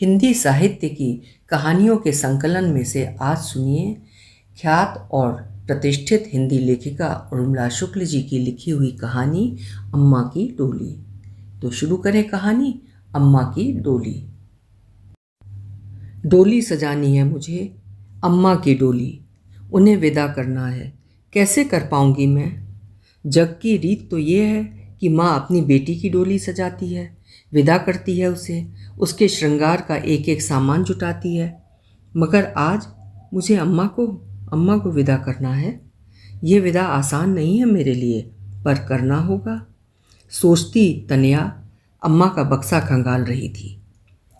हिंदी साहित्य की कहानियों के संकलन में से आज सुनिए ख्यात और प्रतिष्ठित हिंदी लेखिका उर्मिला शुक्ल जी की लिखी हुई कहानी अम्मा की डोली। तो शुरू करें कहानी अम्मा की डोली। डोली सजानी है मुझे, अम्मा की डोली, उन्हें विदा करना है, कैसे कर पाऊंगी मैं। जग की रीत तो ये है कि माँ अपनी बेटी की डोली सजाती है, विदा करती है उसे, उसके श्रृंगार का एक एक सामान जुटाती है। मगर आज मुझे अम्मा को विदा करना है। ये विदा आसान नहीं है मेरे लिए, पर करना होगा। सोचती तनिया अम्मा का बक्सा खंगाल रही थी।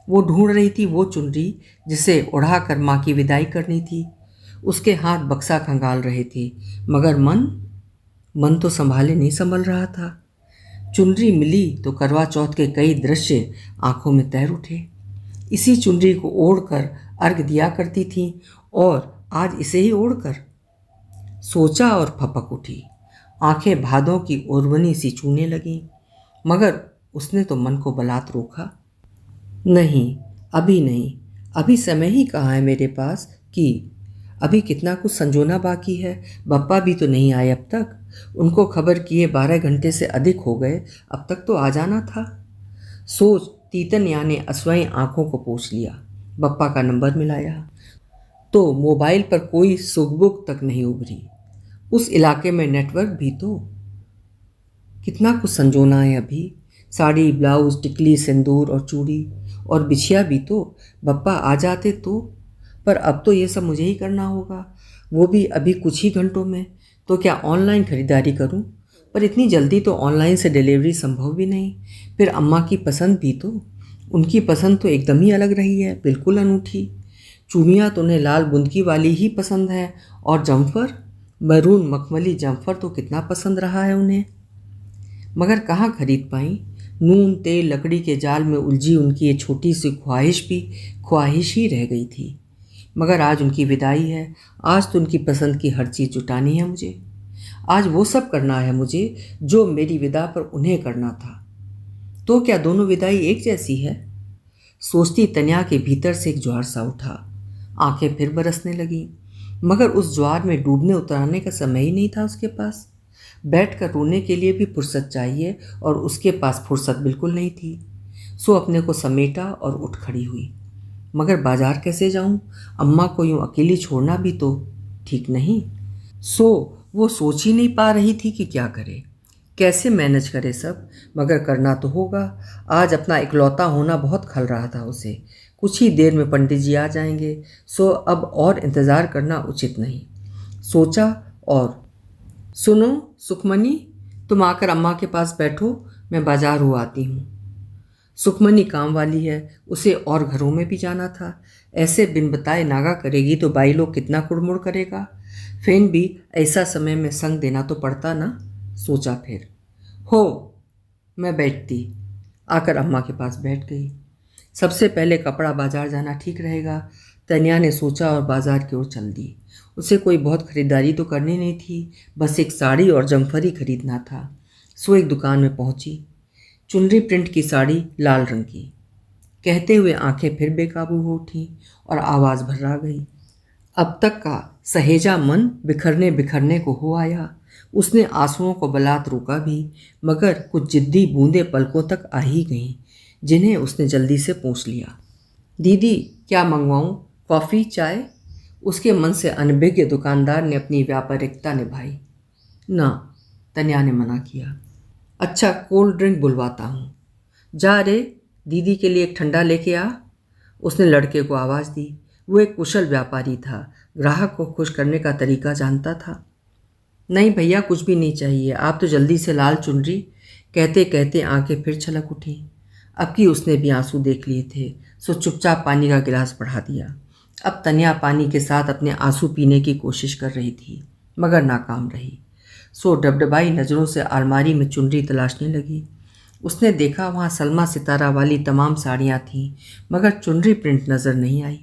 वो ढूंढ रही थी वो चुनरी जिसे उड़ाकर माँ की विदाई करनी थी। उसके हाथ बक्सा खंगाल रहे थे, मगर मन तो संभाले नहीं संभल रहा था। चुनरी मिली तो करवा चौथ के कई दृश्य आंखों में तैर उठे। इसी चुनरी को ओढ़कर अर्घ दिया करती थी और आज इसे ही ओढ़कर सोचा और फपक उठी। आंखें भादों की ओरवनी सी चूने लगीं, मगर उसने तो मन को बलात् रोका। नहीं, अभी नहीं, अभी समय ही कहाँ है मेरे पास कि अभी कितना कुछ संजोना बाकी है। बप्पा भी तो नहीं आए अब तक। उनको खबर किए 12 घंटे से अधिक हो गए, अब तक तो आ जाना था। सोच तीतनिया ने असवई आंखों को पोंछ लिया। बप्पा का नंबर मिलाया तो मोबाइल पर कोई सुखबुक तक नहीं उभरी। उस इलाके में नेटवर्क भी तो। कितना कुछ संजोना है अभी, साड़ी, ब्लाउज, टिकली, सिंदूर और चूड़ी और बिछिया भी तो। बप्पा आ जाते तो, पर अब तो ये सब मुझे ही करना होगा, वो भी अभी कुछ ही घंटों में। तो क्या ऑनलाइन खरीदारी करूं? पर इतनी जल्दी तो ऑनलाइन से डिलीवरी संभव भी नहीं। फिर अम्मा की पसंद भी तो, उनकी पसंद तो एकदम ही अलग रही है, बिल्कुल अनूठी। चूड़ियाँ तो उन्हें लाल बुंदकी वाली ही पसंद है, और जम्फर, मैरून मखमली जम्फर तो कितना पसंद रहा है उन्हें। मगर कहाँ खरीद पाई। नून तेल लकड़ी के जाल में उलझी उनकी ये छोटी सी ख्वाहिश भी ख्वाहिश ही रह गई थी। मगर आज उनकी विदाई है, आज तो उनकी पसंद की हर चीज़ जुटानी है मुझे। आज वो सब करना है मुझे जो मेरी विदा पर उन्हें करना था। तो क्या दोनों विदाई एक जैसी है? सोचती तनिया के भीतर से एक ज्वार सा उठा। आंखें फिर बरसने लगीं, मगर उस ज्वार में डूबने उतरने का समय ही नहीं था उसके पास। बैठकर रोने के लिए भी फुर्सत चाहिए, और उसके पास फुर्सत बिल्कुल नहीं थी। सो अपने को समेटा और उठ खड़ी हुई। मगर बाजार कैसे जाऊं? अम्मा को यूं अकेली छोड़ना भी तो ठीक नहीं। सो वो सोच ही नहीं पा रही थी कि क्या करे, कैसे मैनेज करे सब। मगर करना तो होगा। आज अपना इकलौता होना बहुत खल रहा था उसे। कुछ ही देर में पंडित जी आ जाएंगे, सो अब और इंतज़ार करना उचित नहीं। सोचा और सुनो सुखमनी, तुम आकर अम्मा के पास बैठो, मैं बाजार हो आती हूँ। सुखमनी काम वाली है, उसे और घरों में भी जाना था। ऐसे बिन बताए नागा करेगी तो बाई लोग कितना कुड़मुड़ करेगा। फेन भी ऐसा समय में संग देना तो पड़ता ना। सोचा फिर हो मैं बैठती। आकर अम्मा के पास बैठ गई। सबसे पहले कपड़ा बाजार जाना ठीक रहेगा, तनिया ने सोचा और बाजार की ओर चल दी। उसे कोई बहुत खरीदारी तो करनी नहीं थी, बस एक साड़ी और जमफर ही खरीदना था। सो एक दुकान में पहुंची। चुनरी प्रिंट की साड़ी, लाल रंग की। कहते हुए आंखें फिर बेकाबू हो उठी और आवाज़ भर्रा गई। अब तक का सहेजा मन बिखरने बिखरने को हो आया। उसने आंसुओं को बलात् रोका भी, मगर कुछ जिद्दी बूंदें पलकों तक आ ही गईं, जिन्हें उसने जल्दी से पोंछ लिया। दीदी क्या मंगवाऊं, कॉफ़ी, चाय? उसके मन से अनभिज्ञ दुकानदार ने अपनी व्यापारिकता निभाई। ना, तन्या ने मना किया। अच्छा, कोल्ड ड्रिंक बुलवाता हूँ। जा रे, दीदी के लिए एक ठंडा लेके आ। उसने लड़के को आवाज़ दी। वो एक कुशल व्यापारी था, ग्राहक को खुश करने का तरीका जानता था। नहीं भैया, कुछ भी नहीं चाहिए, आप तो जल्दी से लाल चुनरी। कहते कहते आंखें फिर छलक उठी। अब की उसने भी आंसू देख लिए थे, सो चुपचाप पानी का गिलास बढ़ा दिया। अब तनिया पानी के साथ अपने आंसू पीने की कोशिश कर रही थी, मगर नाकाम रही। सो डबडबाई नज़रों से अलमारी में चुनरी तलाशने लगी। उसने देखा वहाँ सलमा सितारा वाली तमाम साड़ियाँ थीं, मगर चुनरी प्रिंट नज़र नहीं आई।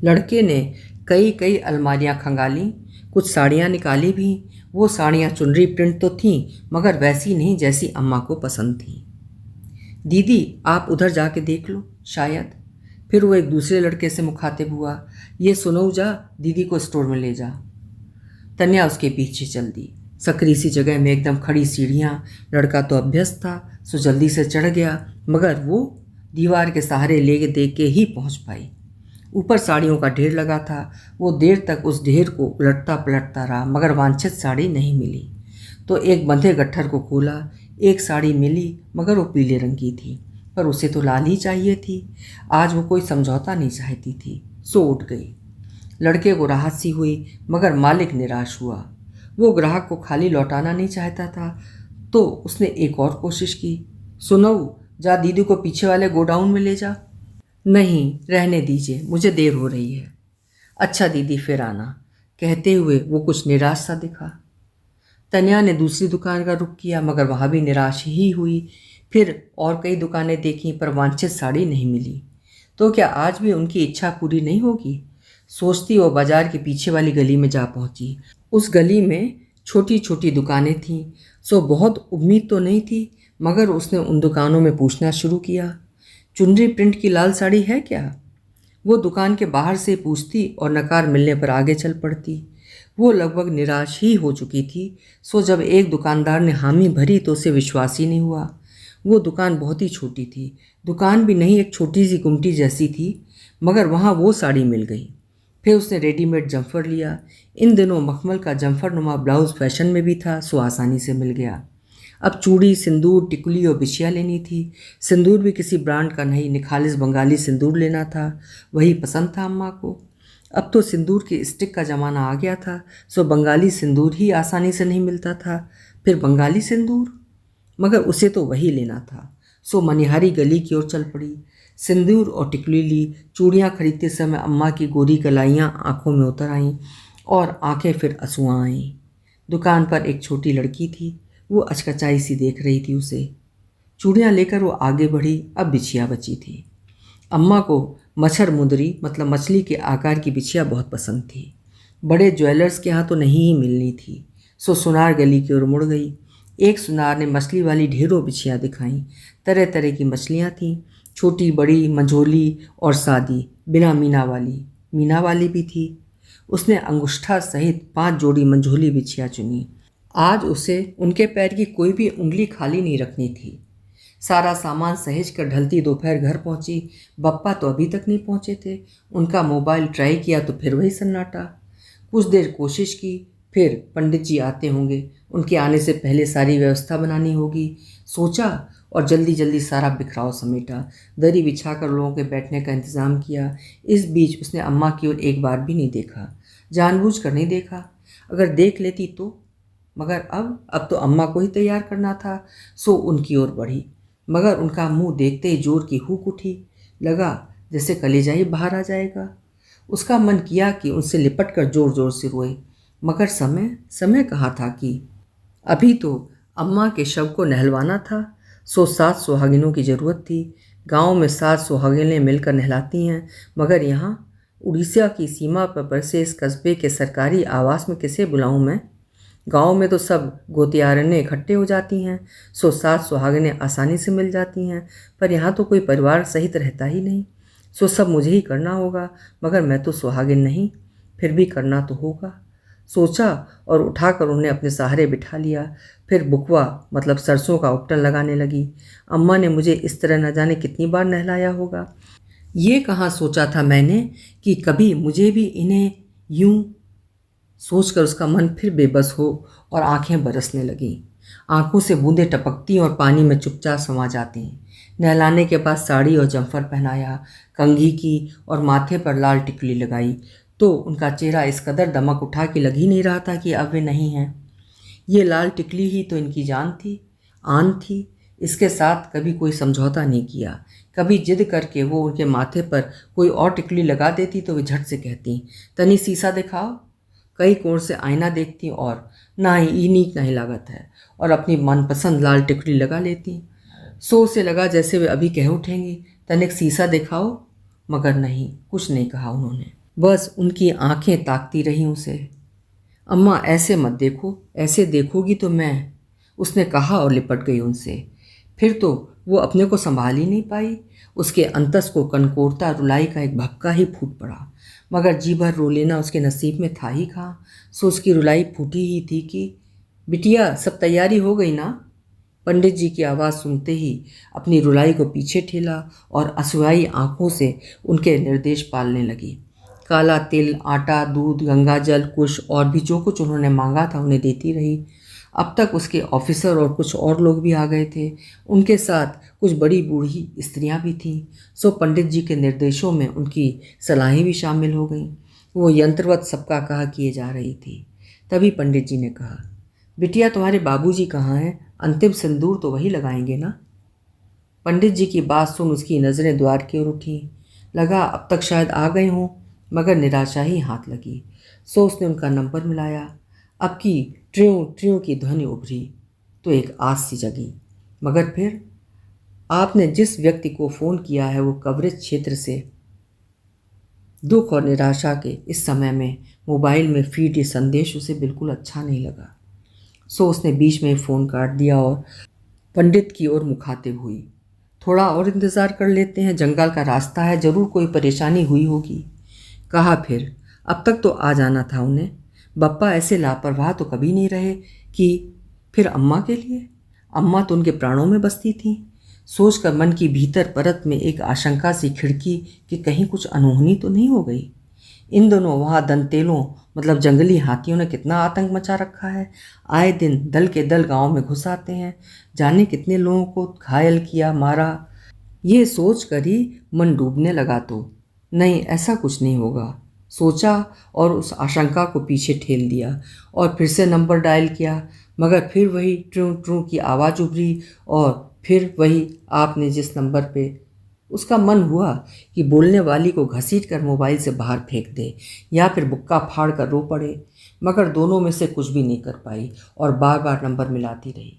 लड़के ने कई कई अलमारियाँ खंगालीं, कुछ साड़ियाँ निकाली भी। वो साड़ियाँ चुनरी प्रिंट तो थीं, मगर वैसी नहीं जैसी अम्मा को पसंद थीं। दीदी आप उधर जाके देख लो, शायद। फिर वो एक दूसरे लड़के से मुखातिब हुआ, ये सुनो, जा दीदी को स्टोर में ले जा। तन्या उसके पीछे चल दी। सकरी सी जगह में एकदम खड़ी सीढ़ियाँ, लड़का तो अभ्यस्त था सो जल्दी से चढ़ गया, मगर वो दीवार के सहारे ले दे के ही पहुँच पाई। ऊपर साड़ियों का ढेर लगा था। वो देर तक उस ढेर को उलटता पलटता रहा, मगर वांछित साड़ी नहीं मिली। तो एक बंधे गट्ठर को खोला, एक साड़ी मिली, मगर वो पीले रंग की थी, पर उसे तो लाल ही चाहिए थी। आज वो कोई समझौता नहीं चाहती थी, सो उठ गई। लड़के को राहत सी हुई, मगर मालिक निराश हुआ। वो ग्राहक को खाली लौटाना नहीं चाहता था, तो उसने एक और कोशिश की। सुनो, जा दीदी को पीछे वाले गोडाउन में ले जा। नहीं, रहने दीजिए, मुझे देर हो रही है। अच्छा दीदी, फिर आना, कहते हुए वो कुछ निराश सा दिखा। तन्या ने दूसरी दुकान का रुख किया, मगर वहाँ भी निराश ही हुई। फिर और कई दुकानें देखीं, पर वांछित साड़ी नहीं मिली। तो क्या आज भी उनकी इच्छा पूरी नहीं होगी? सोचती वो बाजार के पीछे वाली गली में जा पहुंची। उस गली में छोटी छोटी दुकानें थीं, सो बहुत उम्मीद तो नहीं थी, मगर उसने उन दुकानों में पूछना शुरू किया, चुनरी प्रिंट की लाल साड़ी है क्या? वो दुकान के बाहर से पूछती और नकार मिलने पर आगे चल पड़ती। वो लगभग निराश ही हो चुकी थी, सो जब एक दुकानदार ने हामी भरी तो उसे विश्वास ही नहीं हुआ। वो दुकान बहुत ही छोटी थी, दुकान भी नहीं, एक छोटी सी गुमटी जैसी थी, मगर वहाँ वो साड़ी मिल गई। फिर उसने रेडीमेड जम्फर लिया। इन दिनों मखमल का जम्फर नुमा ब्लाउज फैशन में भी था, सो आसानी से मिल गया। अब चूड़ी, सिंदूर, टिकुली और बिछिया लेनी थी। सिंदूर भी किसी ब्रांड का नहीं, निखालिस बंगाली सिंदूर लेना था, वही पसंद था अम्मा को। अब तो सिंदूर की स्टिक का ज़माना आ गया था, सो बंगाली सिंदूर ही आसानी से नहीं मिलता था। फिर बंगाली सिंदूर, मगर उसे तो वही लेना था, सो मनिहारी गली की ओर चल पड़ी। सिंदूर और टिकुली ली। चूड़ियाँ खरीदते समय अम्मा की गोरी कलाइयाँ आँखों में उतर आईं और आंखें फिर आंसुआं आईं। दुकान पर एक छोटी लड़की थी, वो अचकचाई सी देख रही थी उसे। चूड़ियाँ लेकर वो आगे बढ़ी। अब बिछिया बची थी। अम्मा को मच्छर मुंदरी मतलब मछली के आकार की बिछिया बहुत पसंद थी। बड़े ज्वेलर्स के यहाँ तो नहीं ही मिलनी थी, सो सुनार गली की ओर मुड़ गई। एक सुनार ने मछली वाली ढेरों बिछियाँ दिखाईं। तरह तरह की मछलियाँ थीं, छोटी, बड़ी, मंझोली और सादी, बिना मीना वाली भी थी। उसने अंगूठा सहित 5 जोड़ी मंझोली बिछिया चुनी। आज उसे उनके पैर की कोई भी उंगली खाली नहीं रखनी थी। सारा सामान सहेज कर ढलती दोपहर घर पहुंची। बप्पा तो अभी तक नहीं पहुंचे थे। उनका मोबाइल ट्राई किया तो फिर वही सन्नाटा। कुछ देर कोशिश की, फिर पंडित जी आते होंगे, उनके आने से पहले सारी व्यवस्था बनानी होगी, सोचा और जल्दी जल्दी सारा बिखराव समेटा। दरी बिछाकर लोगों के बैठने का इंतज़ाम किया। इस बीच उसने अम्मा की ओर एक बार भी नहीं देखा, जानबूझकर नहीं देखा। अगर देख लेती तो, मगर अब तो अम्मा को ही तैयार करना था, सो उनकी ओर बढ़ी। मगर उनका मुंह देखते ही जोर की हूक उठी। लगा जैसे कलेजा ही बाहर आ जाएगा। उसका मन किया कि उनसे लिपट कर जोर जोर से रोए, मगर समय कहाँ था कि अभी तो अम्मा के शव को नहलवाना था, सो 7 सुहागिनों की ज़रूरत थी। गांव में 7 सुहागिनें मिलकर नहलाती हैं, मगर यहाँ उड़ीसा की सीमा पर बसे इस कस्बे के सरकारी आवास में किसे बुलाऊं मैं? गांव में तो सब गोतियारनें इकट्ठे हो जाती हैं, सो 7 सुहागिनें आसानी से मिल जाती हैं, पर यहाँ तो कोई परिवार सहित रहता ही नहीं, सो सब मुझे ही करना होगा। मगर मैं तो सुहागिन नहीं, फिर भी करना तो होगा, सोचा और उठाकर उन्हें अपने सहारे बिठा लिया। फिर बुकवा मतलब सरसों का उपटन लगाने लगी। अम्मा ने मुझे इस तरह न जाने कितनी बार नहलाया होगा। ये कहाँ सोचा था मैंने कि कभी मुझे भी इन्हें यूं सोचकर उसका मन फिर बेबस हो और आंखें बरसने लगीं। आंखों से बूंदें टपकती और पानी में चुपचाप समा जाती। नहलाने के बाद साड़ी और जम्फर पहनाया, कंघी की और माथे पर लाल टिकली लगाई, तो उनका चेहरा इस कदर दमक उठा कि लग ही नहीं रहा था कि अब वे नहीं हैं। ये लाल टिकली ही तो इनकी जान थी, आन थी। इसके साथ कभी कोई समझौता नहीं किया। कभी जिद करके वो उनके माथे पर कोई और टिकली लगा देती तो वे झट से कहती, तनी शीशा दिखाओ। कई कोण से आईना देखती और ना ही नीक नहीं लागत है, और अपनी मनपसंद लाल टिकली लगा लेती। सो से लगा जैसे वे अभी कह उठेंगी, तनिक शीशा दिखाओ, मगर नहीं, कुछ नहीं कहा उन्होंने। बस उनकी आंखें ताकती रहीं उसे। अम्मा ऐसे मत देखो, ऐसे देखोगी तो मैं, उसने कहा और लिपट गई उनसे। फिर तो वो अपने को संभाल ही नहीं पाई। उसके अंतस को कनकोरता रुलाई का एक भपका ही फूट पड़ा, मगर जी भर रो लेना उसके नसीब में था ही कहाँ। सो उसकी रुलाई फूटी ही थी कि बिटिया सब तैयारी हो गई ना। पंडित जी की आवाज़ सुनते ही अपनी रुलाई को पीछे ठेला और असुआई आंखों से उनके निर्देश पालने लगी। काला तिल, आटा, दूध, गंगा जल, कुश और भी जो कुछ उन्होंने मांगा था उन्हें देती रही। अब तक उसके ऑफिसर और कुछ और लोग भी आ गए थे। उनके साथ कुछ बड़ी बूढ़ी स्त्रियां भी थीं। सो पंडित जी के निर्देशों में उनकी सलाहें भी शामिल हो गईं। वो यंत्रवत सबका कहा किए जा रही थी। तभी पंडित जी ने कहा, बिटिया तुम्हारे बाबूजी कहाँ हैं? अंतिम सिंदूर तो वही लगाएंगे ना। पंडित जी की बात सुन उसकी नज़रें द्वार की ओर उठी। लगा अब तक शायद आ गए हों, मगर निराशा ही हाथ लगी। सो उसने उनका नंबर मिलाया। अब की ट्रियों ट्रियों की ध्वनि उभरी तो एक आस सी जगी। मगर फिर आपने जिस व्यक्ति को फ़ोन किया है वो कवरेज क्षेत्र से। दुख और निराशा के इस समय में मोबाइल में फीड ये संदेश उसे बिल्कुल अच्छा नहीं लगा। सो उसने बीच में फ़ोन काट दिया और पंडित की ओर मुखातिब हुई। थोड़ा और इंतज़ार कर लेते हैं, जंगल का रास्ता है, ज़रूर कोई परेशानी हुई होगी। कहा फिर अब तक तो आ जाना था उन्हें। बप्पा ऐसे लापरवाह तो कभी नहीं रहे कि फिर अम्मा के लिए। अम्मा तो उनके प्राणों में बसती थी। सोचकर मन की भीतर परत में एक आशंका सी खिड़की कि कहीं कुछ अनहोनी तो नहीं हो गई। इन दोनों वहाँ दंतेलों मतलब जंगली हाथियों ने कितना आतंक मचा रखा है। आए दिन दल के दल गांव में घुस आते हैं, जाने कितने लोगों को घायल किया, मारा। ये सोच कर ही मन डूबने लगा। तो नहीं, ऐसा कुछ नहीं होगा सोचा और उस आशंका को पीछे ठेल दिया और फिर से नंबर डायल किया। मगर फिर वही ट्रू ट्रू की आवाज़ उभरी और फिर वही आपने जिस नंबर पे। उसका मन हुआ कि बोलने वाली को घसीट कर मोबाइल से बाहर फेंक दे या फिर बुक्का फाड़ कर रो पड़े, मगर दोनों में से कुछ भी नहीं कर पाई और बार बार नंबर मिलाती रही।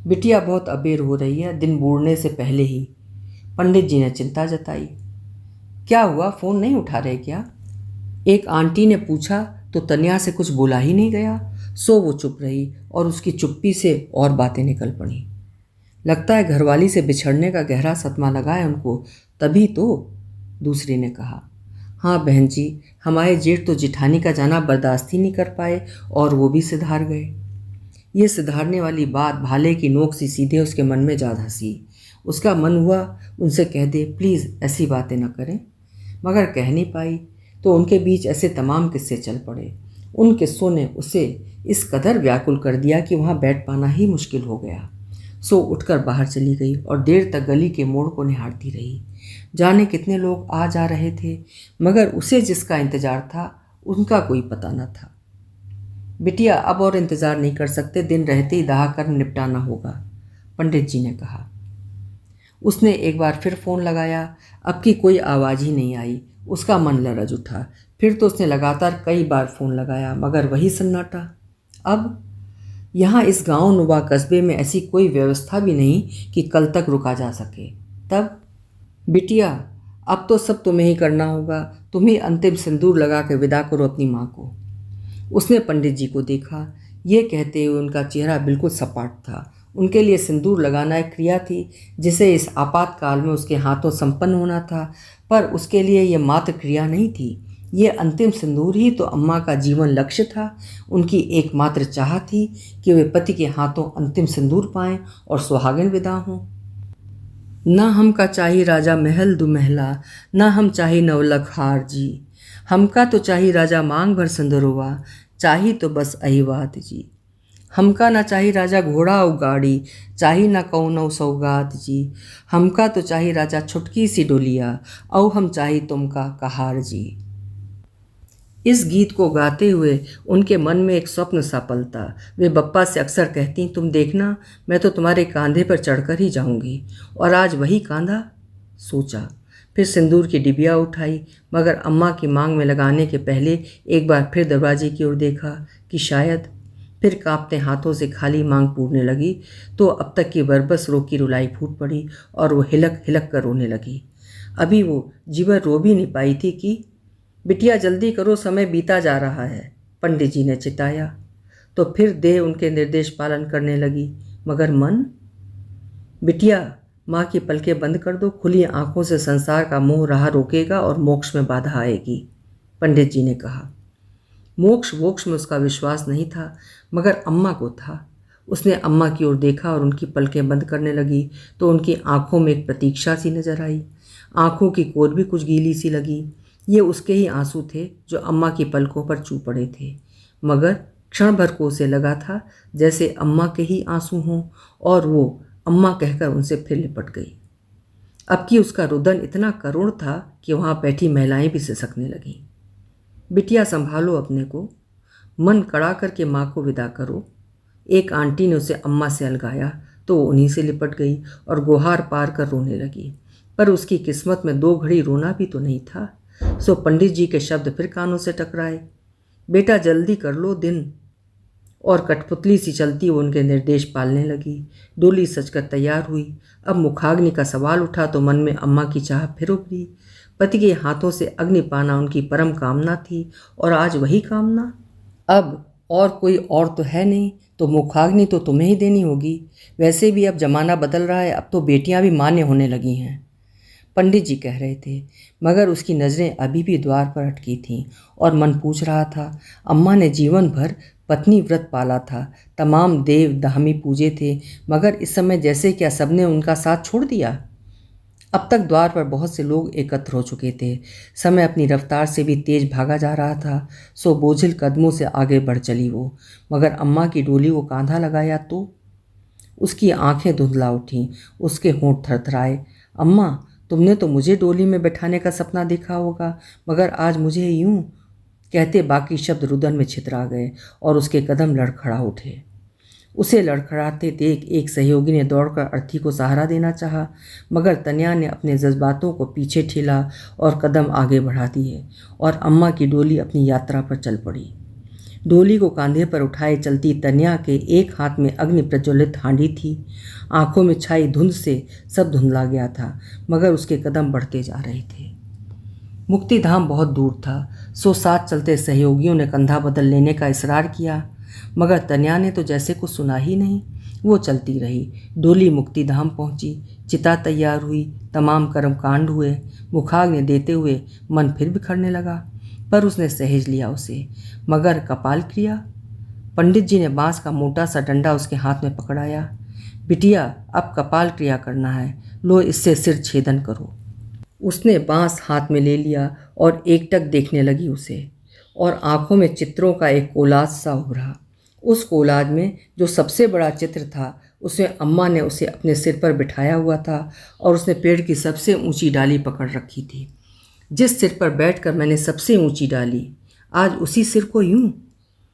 बिटिया बहुत अबेर हो रही है, दिन बूढ़ने से पहले ही। पंडित जी ने चिंता जताई। क्या हुआ, फ़ोन नहीं उठा रहे क्या? एक आंटी ने पूछा तो तनिया से कुछ बोला ही नहीं गया। सो वो चुप रही और उसकी चुप्पी से और बातें निकल पड़ी। लगता है घरवाली से बिछड़ने का गहरा सदमा लगा है उनको, तभी तो। दूसरी ने कहा, हाँ बहन जी, हमारे जेठ तो जिठानी का जाना बर्दाश्त ही नहीं कर पाए और वो भी सिधार गए। ये सिधारने वाली बात भाले की नोक सी सीधे उसके मन में जा धंसी। उसका मन हुआ उनसे कह दे प्लीज़ ऐसी बातें न करें, मगर कह नहीं पाई। तो उनके बीच ऐसे तमाम किस्से चल पड़े। उन किस्सों ने उसे इस कदर व्याकुल कर दिया कि वहाँ बैठ पाना ही मुश्किल हो गया। सो उठकर बाहर चली गई और देर तक गली के मोड़ को निहारती रही। जाने कितने लोग आ जा रहे थे, मगर उसे जिसका इंतजार था उनका कोई पता न था। बिटिया अब और इंतज़ार नहीं कर सकते, दिन रहते ही दाह कर निपटाना होगा, पंडित जी ने कहा। उसने एक बार फिर फ़ोन लगाया। अब की कोई आवाज़ ही नहीं आई। उसका मन लरज उठा। फिर तो उसने लगातार कई बार फ़ोन लगाया, मगर वही सन्नाटा। अब यहाँ इस गांव नुमा कस्बे में ऐसी कोई व्यवस्था भी नहीं कि कल तक रुका जा सके। तब बिटिया अब तो सब तुम्हें ही करना होगा, तुम्हें अंतिम सिंदूर लगा के विदा करो अपनी माँ को। उसने पंडित जी को देखा। ये कहते हुए उनका चेहरा बिल्कुल सपाट था। उनके लिए सिंदूर लगाना एक क्रिया थी जिसे इस आपातकाल में उसके हाथों संपन्न होना था, पर उसके लिए यह मात्र क्रिया नहीं थी। ये अंतिम सिंदूर ही तो अम्मा का जीवन लक्ष्य था। उनकी एकमात्र चाह थी कि वे पति के हाथों अंतिम सिंदूर पाएं और सुहागिन विदा हों। ना हम का चाही राजा महल दुमहला, ना हम चाही नवलख हार जी। हमका तो चाही राजा मांग भर सिंदूरवा, चाही तो बस अहिवात जी। हमका ना चाही राजा घोड़ा और गाड़ी, चाही ना कौनो सौगात जी। हमका तो चाही राजा छुटकी सी डोलिया, औ हम चाही तुमका कहार जी। इस गीत को गाते हुए उनके मन में एक स्वप्न सा पलता। वे बप्पा से अक्सर कहती, तुम देखना मैं तो तुम्हारे कंधे पर चढ़कर ही जाऊंगी, और आज वही कांधा। सोचा, फिर सिंदूर की डिबिया उठाई, मगर अम्मा की मांग में लगाने के पहले एक बार फिर दरवाजे की ओर देखा कि शायद। फिर कांपते हाथों से खाली मांग पूरने लगी तो अब तक की बरबस रोकी रुलाई फूट पड़ी और वो हिलक हिलक कर रोने लगी। अभी वो जीवर रो भी नहीं पाई थी कि बिटिया जल्दी करो, समय बीता जा रहा है, पंडित जी ने चिताया। तो फिर देह उनके निर्देश पालन करने लगी, मगर मन। बिटिया माँ की पलकें बंद कर दो, खुली आंखों से संसार का मोह राह रोकेगा और मोक्ष में बाधा आएगी, पंडित जी ने कहा। मोक्ष वोक्ष में उसका विश्वास नहीं था, मगर अम्मा को था। उसने अम्मा की ओर देखा और उनकी पलकें बंद करने लगी तो उनकी आंखों में एक प्रतीक्षा सी नजर आई। आंखों की कोर भी कुछ गीली सी लगी। ये उसके ही आंसू थे जो अम्मा की पलकों पर चू पड़े थे, मगर क्षण भर को उसे लगा था जैसे अम्मा के ही आंसू हों, और वो अम्मा कहकर उनसे फिर लिपट गई। अब कि उसका रुदन इतना करुण था कि वहाँ बैठी महिलाएं भी सिसकने लगीं। बिटिया संभालो अपने को, मन कड़ा करके माँ को विदा करो। एक आंटी ने उसे अम्मा से अलगाया तो वो उन्हीं से लिपट गई और गुहार पार कर रोने लगी। पर उसकी किस्मत में 2 घड़ी रोना भी तो नहीं था। सो पंडित जी के शब्द फिर कानों से टकराए, बेटा जल्दी कर लो दिन। और कठपुतली सी चलती वो उनके निर्देश पालने लगी। डोली सजकर तैयार हुई। अब मुखाग्नि का सवाल उठा तो मन में अम्मा की चाह फिर उभरी। पति के हाथों से अग्नि पाना उनकी परम कामना थी, और आज वही कामना। अब और कोई और तो है नहीं, तो मुखाग्नि तो तुम्हें ही देनी होगी। वैसे भी अब जमाना बदल रहा है, अब तो बेटियां भी मान्य होने लगी हैं, पंडित जी कह रहे थे। मगर उसकी नज़रें अभी भी द्वार पर अटकी थीं और मन पूछ रहा था, अम्मा ने जीवन भर पत्नी व्रत पाला था, तमाम देव दामी पूजे थे, मगर इस समय जैसे क्या सबने उनका साथ छोड़ दिया। अब तक द्वार पर बहुत से लोग एकत्र हो चुके थे। समय अपनी रफ्तार से भी तेज भागा जा रहा था। सो बोझिल कदमों से आगे बढ़ चली वो, मगर अम्मा की डोली को कांधा लगाया तो उसकी आंखें धुंधला उठीं, उसके होंठ थरथराए। अम्मा, तुमने तो मुझे डोली में बैठाने का सपना देखा होगा, मगर आज मुझे यूं कहते बाकी शब्द रुदन में छितरा गए और उसके कदम लड़खड़ा उठे। उसे लड़खड़ाते देख एक सहयोगी ने दौड़कर अर्थी को सहारा देना चाहा, मगर तन्या ने अपने जज्बातों को पीछे ठेला और कदम आगे बढ़ा दिए, और अम्मा की डोली अपनी यात्रा पर चल पड़ी। डोली को कांधे पर उठाए चलती तन्या के एक हाथ में अग्नि प्रज्वलित हांडी थी। आंखों में छाई धुंध से सब धुंधला गया था, मगर उसके कदम बढ़ते जा रहे थे। मुक्तिधाम बहुत दूर था। सो साथ चलते सहयोगियों ने कंधा बदल लेने का इसरार किया, मगर तन्या ने तो जैसे कुछ सुना ही नहीं। वो चलती रही। डोली मुक्तिधाम पहुंची, चिता तैयार हुई, तमाम कर्मकांड हुए। मुखाग्नि देते हुए मन फिर बिखरने लगा, पर उसने सहेज लिया उसे। मगर कपाल क्रिया, पंडित जी ने बांस का मोटा सा डंडा उसके हाथ में पकड़ाया। बिटिया, अब कपाल क्रिया करना है, लो इससे सिर छेदन करो। उसने बांस हाथ में ले लिया और एकटक देखने लगी उसे, और आंखों में चित्रों का एक कोलाज सा उभरा। उस कोलाज में जो सबसे बड़ा चित्र था, उसमें अम्मा ने उसे अपने सिर पर बिठाया हुआ था और उसने पेड़ की सबसे ऊंची डाली पकड़ रखी थी। जिस सिर पर बैठकर मैंने सबसे ऊंची डाली, आज उसी सिर को यूं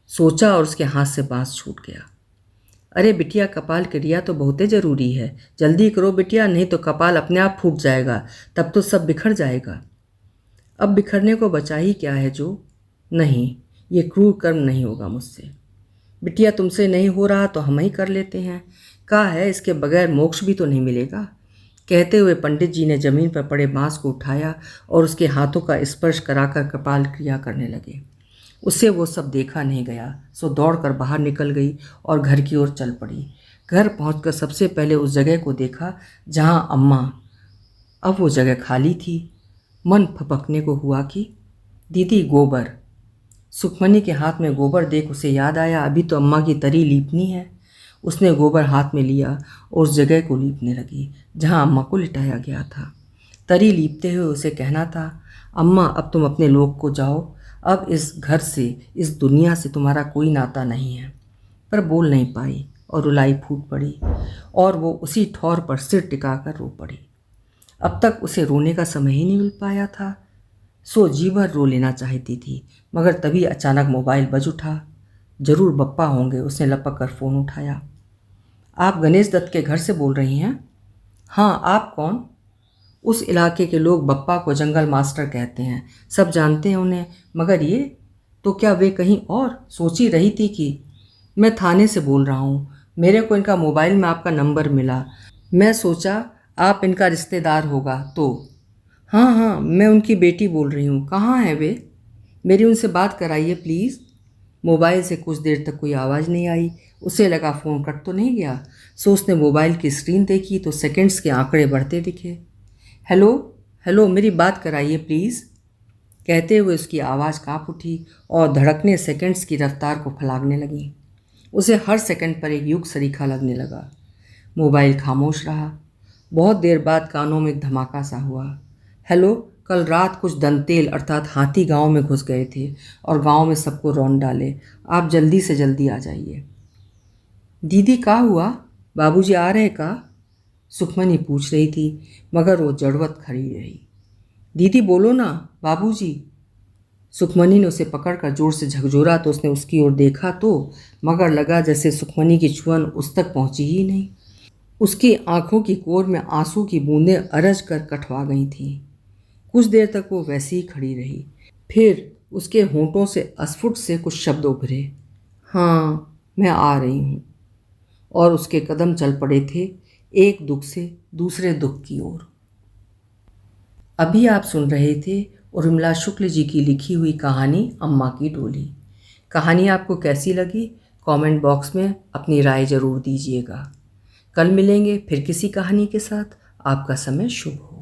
सोचा और उसके हाथ से बांस छूट गया। अरे बिटिया, कपाल क्रिया तो बहुत ज़रूरी है, जल्दी करो बिटिया, नहीं तो कपाल अपने आप फूट जाएगा, तब तो सब बिखर जाएगा। अब बिखरने को बचा ही क्या है जो? नहीं, ये क्रूर कर्म नहीं होगा मुझसे। बिटिया, तुमसे नहीं हो रहा तो हम ही कर लेते हैं। कहा है इसके बगैर मोक्ष भी तो नहीं मिलेगा। कहते हुए पंडित जी ने जमीन पर पड़े बांस को उठाया और उसके हाथों का स्पर्श कराकर कपाल क्रिया करने लगे। उससे वो सब देखा नहीं गया, सो दौड़कर बाहर निकल गई और घर की ओर चल पड़ी। घर पहुंचकर सबसे पहले उस जगह को देखा जहां अम्मा। अब वो जगह खाली थी। मन फपकने को हुआ कि दीदी गोबर। सुखमनी के हाथ में गोबर देख उसे याद आया, अभी तो अम्मा की तरी लीपनी है। उसने गोबर हाथ में लिया और उस जगह को लीपने लगी जहां अम्मा को लिटाया गया था। तरी लीपते हुए उसे कहना था, अम्मा अब तुम अपने लोक को जाओ, अब इस घर से, इस दुनिया से तुम्हारा कोई नाता नहीं है। पर बोल नहीं पाई और रुलाई फूट पड़ी, और वो उसी ठौर पर सिर टिकाकर रो पड़ी। अब तक उसे रोने का समय ही नहीं मिल पाया था। सो जी भर रो लेना चाहती थी, मगर तभी अचानक मोबाइल बज उठा। जरूर बप्पा होंगे। उसने लपक कर फ़ोन उठाया। आप गणेश दत्त के घर से बोल रही हैं? हाँ, आप कौन? उस इलाके के लोग बप्पा को जंगल मास्टर कहते हैं, सब जानते हैं उन्हें। मगर ये तो क्या वे कहीं और? सोच ही रही थी कि मैं थाने से बोल रहा हूँ, मेरे को इनका मोबाइल में आपका नंबर मिला, मैं सोचा आप इनका रिश्तेदार होगा तो। हाँ हाँ, मैं उनकी बेटी बोल रही हूँ। कहाँ हैं वे? मेरी उनसे बात कराइए प्लीज़। मोबाइल से कुछ देर तक कोई आवाज़ नहीं आई। उसे लगा फ़ोन कट तो नहीं गया, सो उसने मोबाइल की स्क्रीन देखी तो सेकंड्स के आंकड़े बढ़ते दिखे। हेलो हेलो, मेरी बात कराइए प्लीज़, कहते हुए उसकी आवाज़ काँप उठी और धड़कने सेकंड्स की रफ्तार को फलांगने लगी। उसे हर सेकंड पर एक युग सरीखा लगने लगा। मोबाइल खामोश रहा। बहुत देर बाद कानों में एक धमाका सा हुआ। हेलो, कल रात कुछ दंतेल अर्थात हाथी गांव में घुस गए थे और गांव में सबको रौंद डाले। आप जल्दी से जल्दी आ जाइए। दीदी का हुआ? बाबूजी आ रहे का? सुखमनी पूछ रही थी, मगर वो जड़वत खड़ी रही। दीदी बोलो ना, बाबूजी। सुखमनी ने उसे पकड़कर जोर से झकझोरा तो उसने उसकी ओर देखा तो मगर लगा जैसे सुखमनी की छुअन उस तक पहुंची ही नहीं। उसकी आंखों की कोर में आंसू की बूंदें अरज कर कठवा गई थीं। कुछ देर तक वो वैसी ही खड़ी रही। फिर उसके होंठों से अस्फुट से कुछ शब्द उभरे, हाँ मैं आ रही हूँ। और उसके कदम चल पड़े थे एक दुख से दूसरे दुख की ओर। अभी आप सुन रहे थे उर्मिला शुक्ल जी की लिखी हुई कहानी अम्मा की डोली। कहानी आपको कैसी लगी कमेंट बॉक्स में अपनी राय ज़रूर दीजिएगा। कल मिलेंगे फिर किसी कहानी के साथ। आपका समय शुभ हो।